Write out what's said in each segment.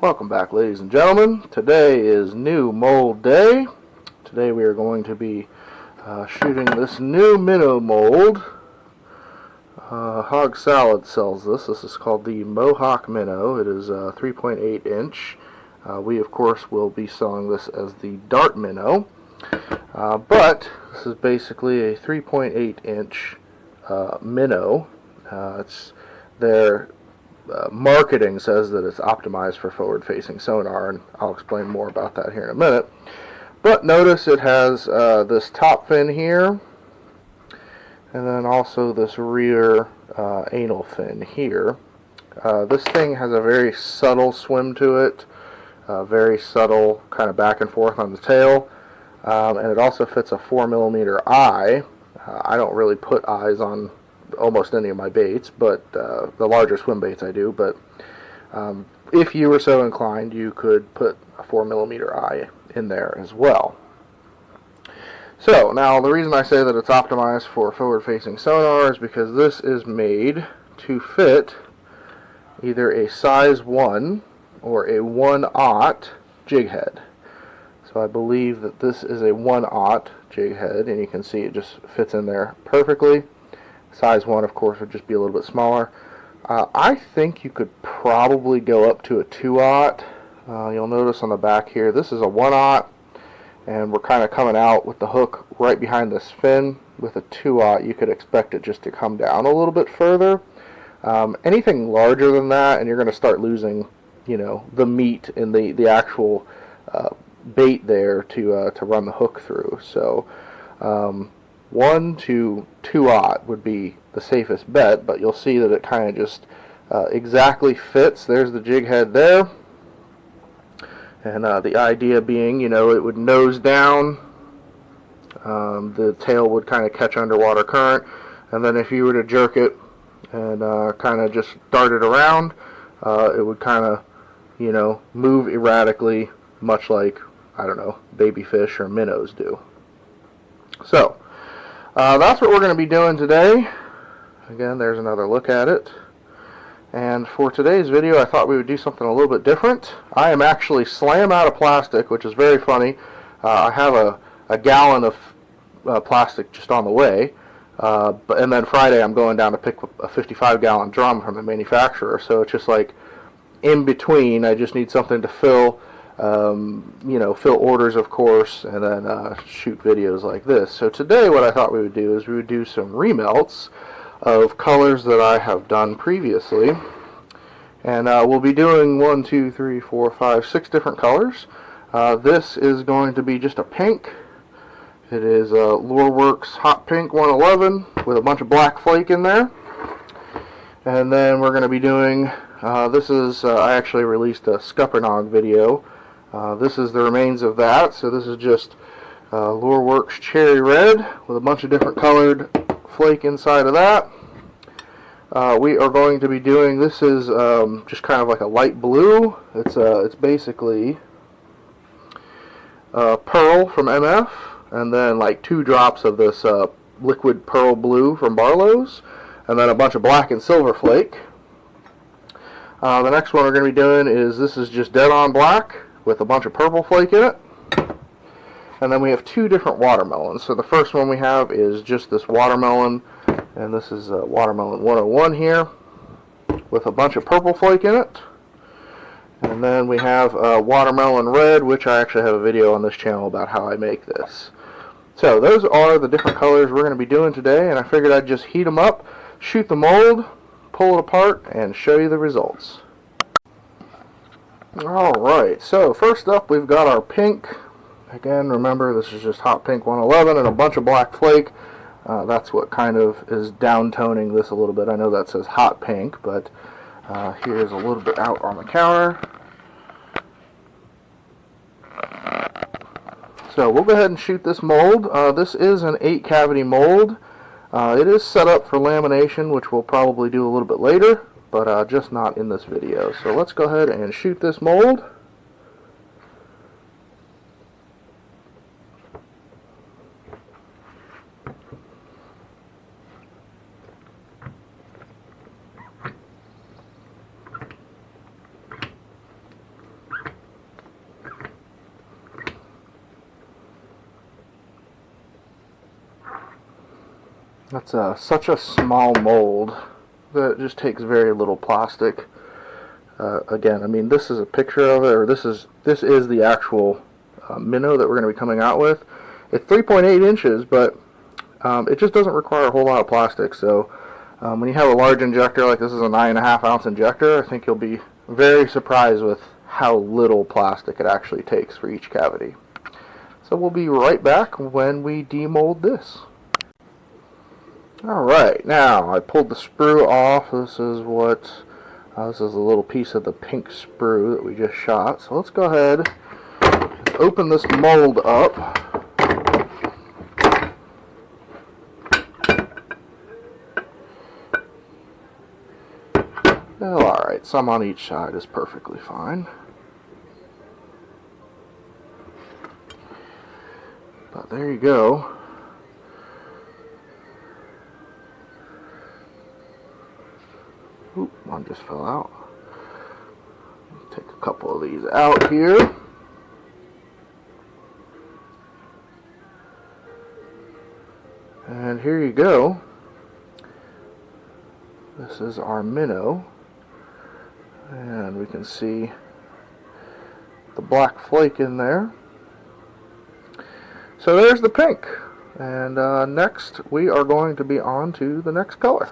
Welcome back, ladies and gentlemen. Today is new mold day. Today we are going to be shooting this new Minnow mold. Hog Salad sells this. This is called the Mohawk Minnow. It is 3.8 inch. We of course will be selling this as the Dart Minnow. But this is basically a 3.8 inch minnow. It's their marketing says that it's optimized for forward-facing sonar, and I'll explain more about that here in a minute. But notice it has this top fin here, and then also this rear anal fin here. This thing has a very subtle swim to it, very subtle kind of back and forth on the tail, and it also fits a 4mm eye. I don't really put eyes on almost any of my baits, but the larger swim baits I do, but if you were so inclined, you could put a 4mm eye in there as well. So now the reason I say that it's optimized for forward-facing sonar is because this is made to fit either a size 1 or a 1/0 jig head. So I believe that this is a 1/0 jig head, and you can see it just fits in there perfectly. Size 1, of course, would just be a little bit smaller. I think you could probably go up to a 2/0. You'll notice on the back here, this is a 1/0, and we're kind of coming out with the hook right behind this fin. With a 2/0, you could expect it just to come down a little bit further. Anything larger than that, and you're going to start losing, you know, the meat in the actual bait there to run the hook through. So 1 to 2/0 would be the safest bet, but you'll see that it kind of just exactly fits. There's the jig head there, and the idea being, you know, it would nose down, the tail would kind of catch underwater current, and then if you were to jerk it and kind of just dart it around, it would kind of, you know, move erratically, much like, I don't know, baby fish or minnows do. So that's what we're going to be doing today. Again, there's another look at it. And for today's video, I thought we would do something a little bit different. I am actually slam out of plastic, which is very funny. I have a gallon of plastic just on the way. And then Friday, I'm going down to pick up a 55-gallon drum from the manufacturer. So it's just like in between. I just need something to fill. You know, fill orders, of course, and then shoot videos like this. So today what I thought we would do is we would do some remelts of colors that I have done previously. And we'll be doing 1, 2, 3, 4, 5, 6 different colors. This is going to be just a pink. It is Lureworks Hot Pink 111 with a bunch of black flake in there. And then we're going to be doing, this is, I actually released a Scuppernog video. This is the remains of that, so this is just Lureworks Cherry Red with a bunch of different colored flake inside of that. We are going to be doing, this is just kind of like a light blue. It's basically Pearl from MF, and then like 2 drops of this liquid pearl blue from Barlow's, and then a bunch of black and silver flake. The next one we're going to be doing is, this is just dead on black with a bunch of purple flake in it. And then we have 2 different watermelons. So the first one we have is just this watermelon, and this is watermelon 101 here with a bunch of purple flake in it. And then we have watermelon red, which I actually have a video on this channel about how I make this. So those are the different colors we're going to be doing today, and I figured I'd just heat them up, shoot the mold, pull it apart, and show you the results. Alright, so first up we've got our pink. Again, remember, this is just Hot Pink 111 and a bunch of black flake. That's what kind of is downtoning this a little bit. I know that says Hot Pink, but here's a little bit out on the counter. So we'll go ahead and shoot this mold. This is an 8-cavity mold. It is set up for lamination, which we'll probably do a little bit later, but just not in this video. So let's go ahead and shoot this mold. That's such a small mold that it just takes very little plastic. Again, I mean, this is a picture of it, or this is the actual minnow that we're going to be coming out with. It's 3.8 inches, but it just doesn't require a whole lot of plastic. So when you have a large injector like this is a 9.5 ounce injector, I think you'll be very surprised with how little plastic it actually takes for each cavity. So we'll be right back when we demold this. Alright, now I pulled the sprue off. This is a little piece of the pink sprue that we just shot. So let's go ahead and open this mold up. Well, alright, some on each side is perfectly fine. But there you go. Oop, one just fell out. Take a couple of these out here. And here you go. This is our minnow. And we can see the black flake in there. So there's the pink. And next we are going to be on to the next color.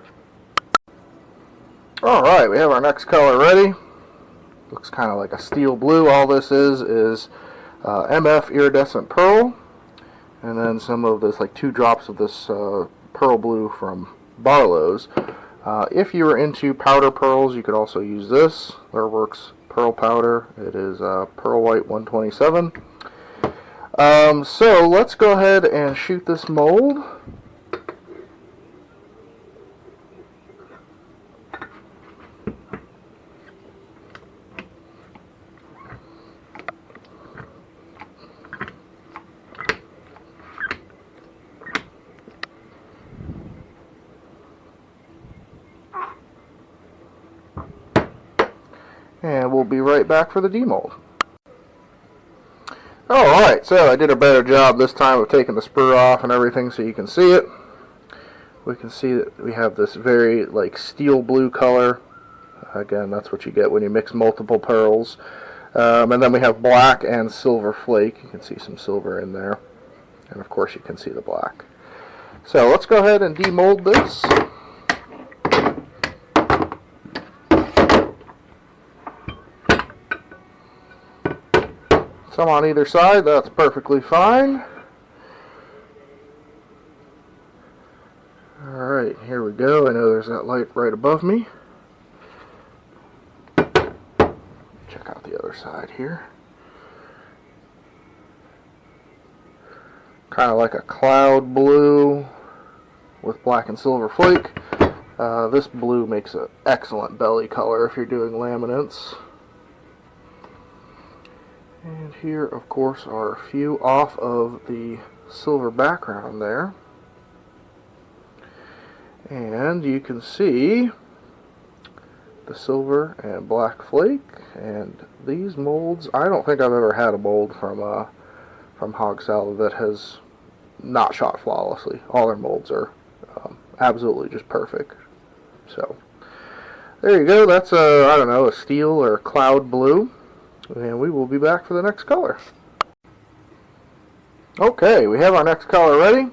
Alright, we have our next color ready. Looks kind of like a steel blue. All this is MF iridescent pearl, and then some of this, like 2 drops of this pearl blue from Barlow's. If you are into powder pearls, you could also use this. Theirworks pearl powder. It is pearl white 127. So let's go ahead and shoot this mold. And we'll be right back for the demold. Alright, so I did a better job this time of taking the sprue off and everything so you can see it. We can see that we have this very like steel blue color. Again, that's what you get when you mix multiple pearls. And then we have black and silver flake. You can see some silver in there. And of course you can see the black. So let's go ahead and demold this. Some on either side, that's perfectly fine. Alright, here we go. I know there's that light right above me. Check out the other side here. Kind of like a cloud blue with black and silver flake. This blue makes an excellent belly color if you're doing laminates. And here, of course, are a few off of the silver background there. And you can see the silver and black flake. And these molds, I don't think I've ever had a mold from Hog Salad that has not shot flawlessly. All their molds are absolutely just perfect. So, there you go. That's I don't know, a steel or cloud blue. And we will be back for the next color. Okay, we have our next color ready.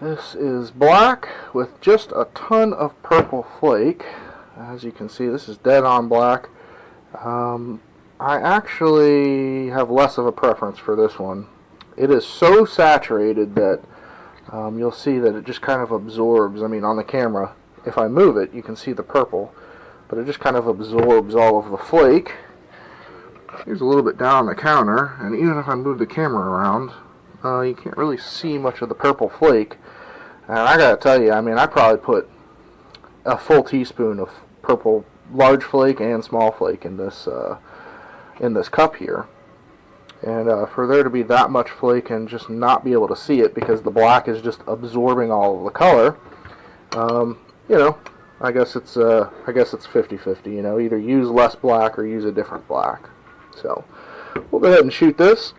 This is black with just a ton of purple flake. As you can see, this is dead on black. I actually have less of a preference for this one. It is so saturated that you'll see that it just kind of absorbs. I mean, on the camera, if I move it, you can see the purple. But it just kind of absorbs all of the flake. Here's a little bit down on the counter, and even if I move the camera around, you can't really see much of the purple flake. And I gotta tell you, I mean, I probably put a full teaspoon of purple large flake and small flake in this cup here. And for there to be that much flake and just not be able to see it because the black is just absorbing all of the color, you know, I guess it's 50-50, you know, either use less black or use a different black. So, we'll go ahead and shoot this.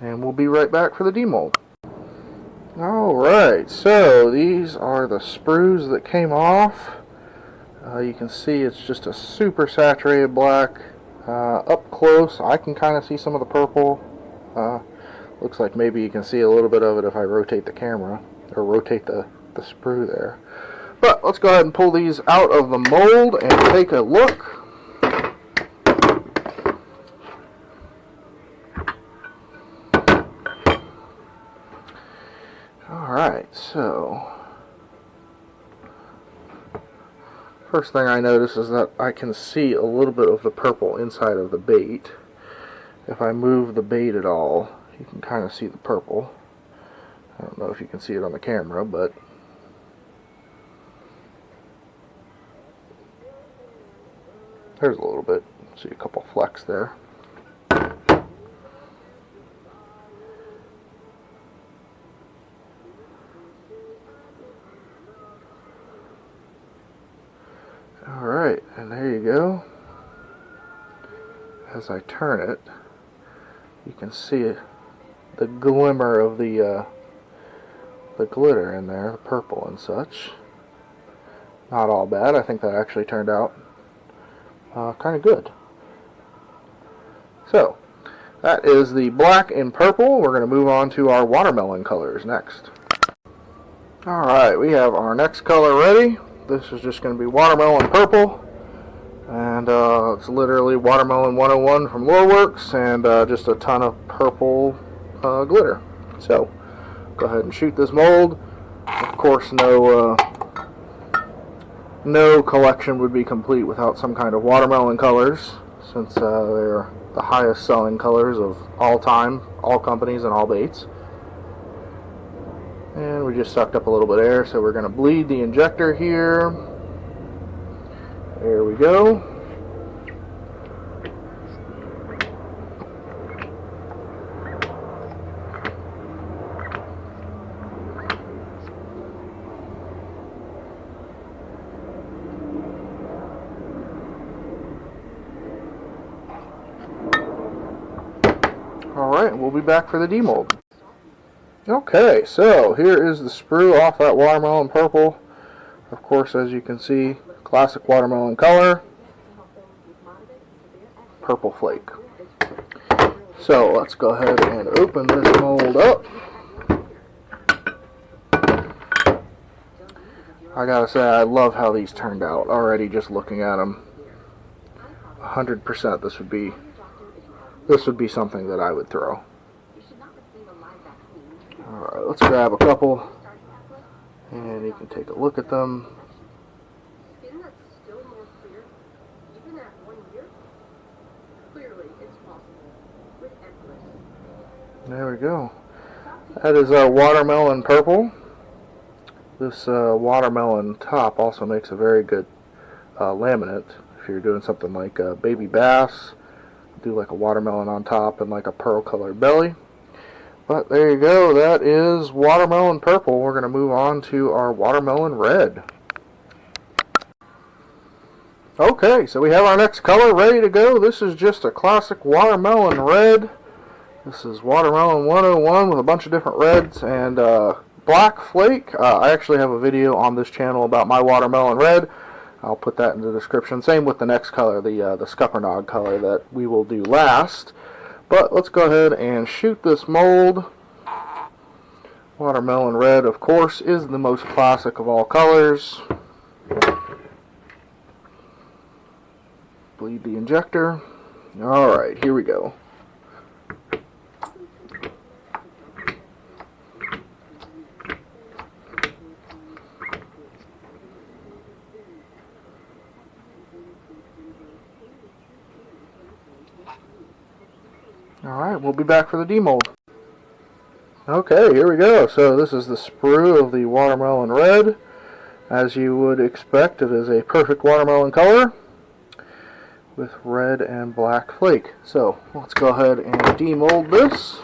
and we'll be right back for the demold. Alright, so these are the sprues that came off. You can see it's just a super saturated black. Up close, I can kind of see some of the purple. Looks like maybe you can see a little bit of it if I rotate the camera, or rotate the sprue there. But let's go ahead and pull these out of the mold and take a look. Alright, so first thing I notice is that I can see a little bit of the purple inside of the bait. If I move the bait at all, you can kind of see the purple. I don't know if you can see it on the camera, but there's a little bit. See a couple flecks there. Alright, and there you go. As I turn it, you can see the glimmer of the glitter in there, the purple and such. Not all bad. I think that actually turned out kind of good. So, that is the black and purple. We're going to move on to our watermelon colors next. Alright, we have our next color ready. This is just going to be watermelon purple, and it's literally watermelon 101 from Loreworks, and just a ton of purple glitter. So go ahead and shoot this mold. Of course, no collection would be complete without some kind of watermelon colors, since they're the highest selling colors of all time, all companies and all baits. And we just sucked up a little bit of air, so we're going to bleed the injector here. There we go. Alright, we'll be back for the demold. Okay, so here is the sprue off that watermelon purple. Of course, as you can see, classic watermelon color, purple flake. So let's go ahead and open this mold up. I gotta say, I love how these turned out already, just looking at them. 100% this would be something that I would throw. Alright, let's grab a couple, and you can take a look at them. There we go. That is our watermelon purple. This watermelon top also makes a very good laminate. If you're doing something like a baby bass, do like a watermelon on top and like a pearl colored belly. But there you go, that is watermelon purple. We're going to move on to our watermelon red. Okay, so we have our next color ready to go. This is just a classic watermelon red. This is watermelon 101 with a bunch of different reds and black flake. I actually have a video on this channel about my watermelon red. I'll put that in the description. Same with the next color, the Scuppernog color that we will do last. But let's go ahead and shoot this mold. Watermelon red, of course, is the most classic of all colors. Bleed the injector. Alright, here we go. Alright, we'll be back for the demold. Okay, here we go. So this is the sprue of the watermelon red. As you would expect, it is a perfect watermelon color with red and black flake. So let's go ahead and demold this.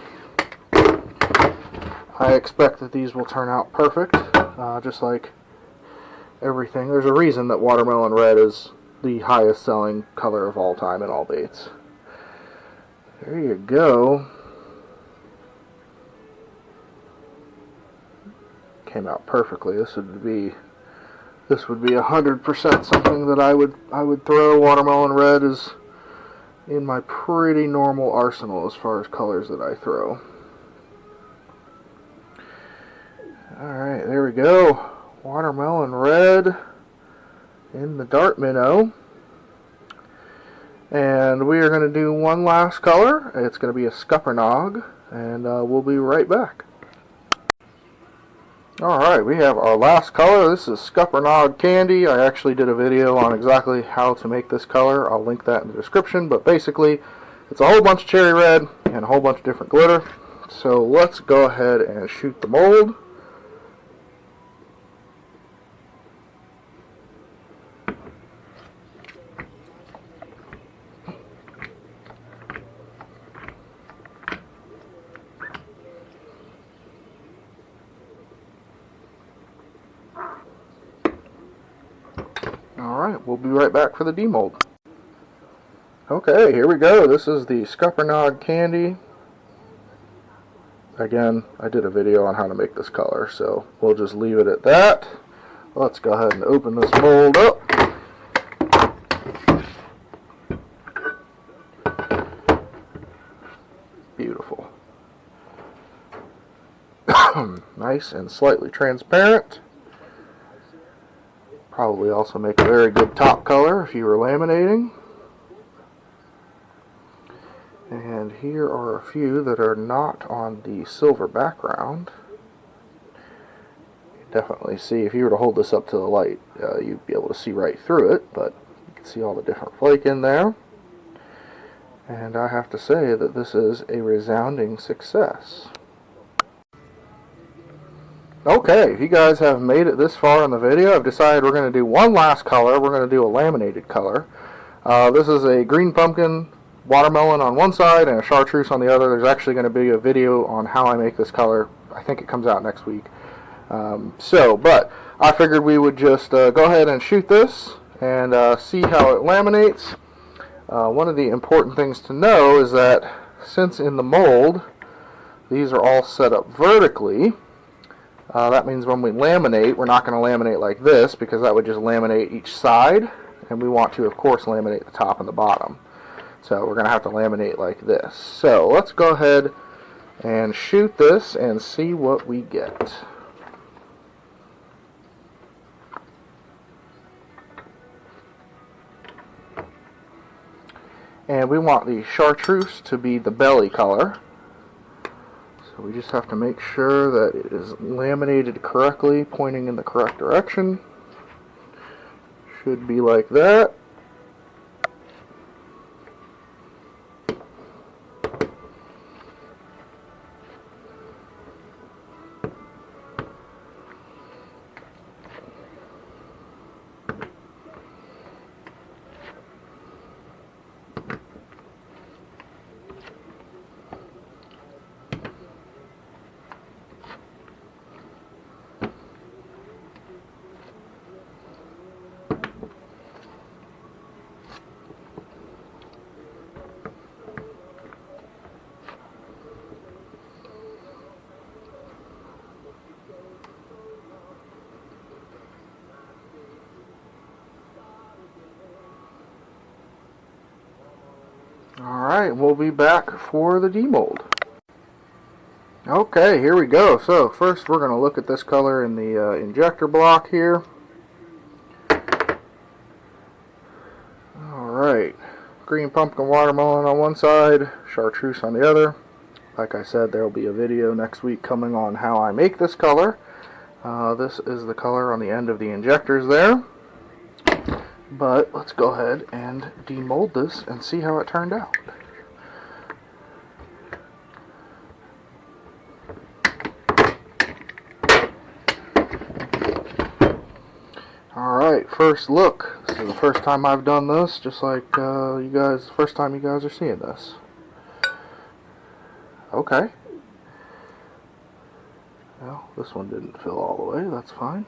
I expect that these will turn out perfect, just like everything. There's a reason that watermelon red is the highest selling color of all time in all baits. There you go. came out perfectly. This would be 100% something that I would throw. Watermelon red is in my pretty normal arsenal as far as colors that I throw. Alright, there we go. Watermelon red in the dart minnow. And we are going to do one last color. It's going to be a Scuppernog, and we'll be right back. Alright, we have our last color. This is Scuppernog Candy. I actually did a video on exactly how to make this color. I'll link that in the description, but basically it's a whole bunch of cherry red and a whole bunch of different glitter. So let's go ahead and shoot the mold. Alright, we'll be right back for the demold. Okay, here we go. This is the Scuppernog Candy. Again, I did a video on how to make this color, so we'll just leave it at that. Let's go ahead and open this mold up. Beautiful. Nice and slightly transparent. Probably also make a very good top color if you were laminating. And here are a few that are not on the silver background. You can definitely see, if you were to hold this up to the light, you'd be able to see right through it, but you can see all the different flake in there. And I have to say that this is a resounding success. Okay, if you guys have made it this far in the video, I've decided we're going to do one last color. We're going to do a laminated color. This is a green pumpkin, watermelon on one side, and a chartreuse on the other. There's actually going to be a video on how I make this color. I think it comes out next week. But I figured we would just go ahead and shoot this and see how it laminates. One of the important things to know is that since in the mold these are all set up vertically, that means when we laminate, we're not going to laminate like this, because that would just laminate each side, and we want to, of course, laminate the top and the bottom. So we're going to have to laminate like this. So let's go ahead and shoot this and see what we get. And we want the chartreuse to be the belly color. So we just have to make sure that it is laminated correctly, pointing in the correct direction. Should be like that. Alright, we'll be back for the demold. Okay, here we go. So first we're going to look at this color in the injector block here. Alright, green pumpkin watermelon on one side, chartreuse on the other. Like I said, there will be a video next week coming on how I make this color. This is the color on the end of the injectors there. But let's go ahead and demold this and see how it turned out. Alright, first look. This is the first time I've done this, just like you guys, first time you guys are seeing this. Okay. Well, this one didn't fill all the way, that's fine.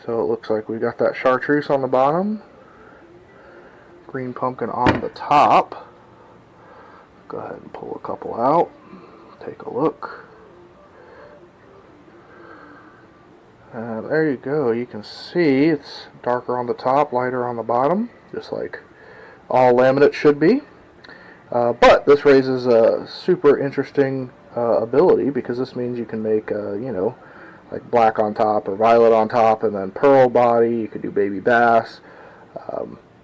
So it looks like we got that chartreuse on the bottom, green pumpkin on the top. Go ahead and pull a couple out. take a look. There you go. You can see it's darker on the top, lighter on the bottom, just like all laminate should be. But this raises a super interesting ability, because this means you can make, you know, like black on top or violet on top, and then pearl body. You could do baby bass.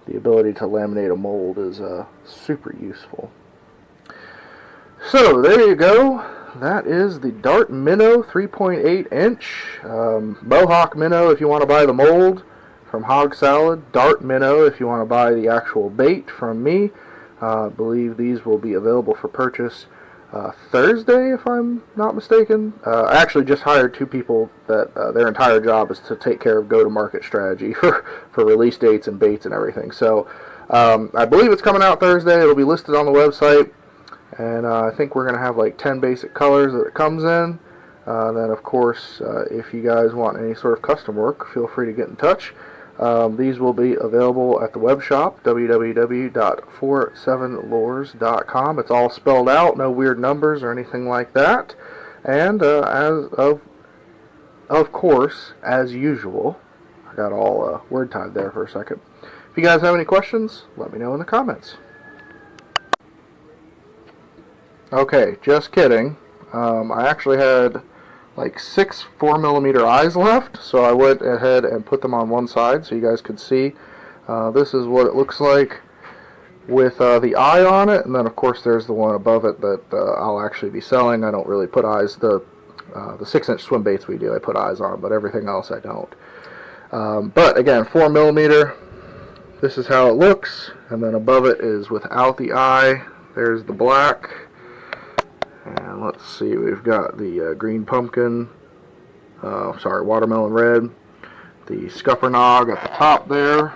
The ability to laminate a mold is super useful. So there you go. That is the Dart Minnow 3.8 inch. Mohawk Minnow if you want to buy the mold from Hog Salad. Dart Minnow if you want to buy the actual bait from me. I believe these will be available for purchase Thursday, if I'm not mistaken. I actually just hired 2 people that their entire job is to take care of go-to-market strategy for release dates and baits and everything. So I believe it's coming out Thursday. It'll be listed on the website. And I think we're going to have like 10 basic colors that it comes in. Then, of course, if you guys want any sort of custom work, feel free to get in touch. These will be available at the web shop, www.47lures.com. It's all spelled out, no weird numbers or anything like that. And of course, as usual, I got all word tied there for a second. If you guys have any questions, let me know in the comments. Okay, just kidding. I actually had like 6 4mm eyes left, so I went ahead and put them on one side so you guys could see. This is what it looks like with the eye on it, and then of course there's the one above it that I'll actually be selling. I don't really put eyes. The 6-inch swim baits we do, I put eyes on, but everything else I don't. But again, 4mm. This is how it looks, and then above it is without the eye. There's the black. And let's see, we've got the green pumpkin, watermelon red, the Scuppernog at the top there,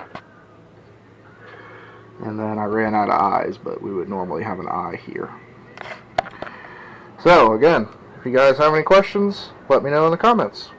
and then I ran out of eyes, but we would normally have an eye here. So again, if you guys have any questions, let me know in the comments.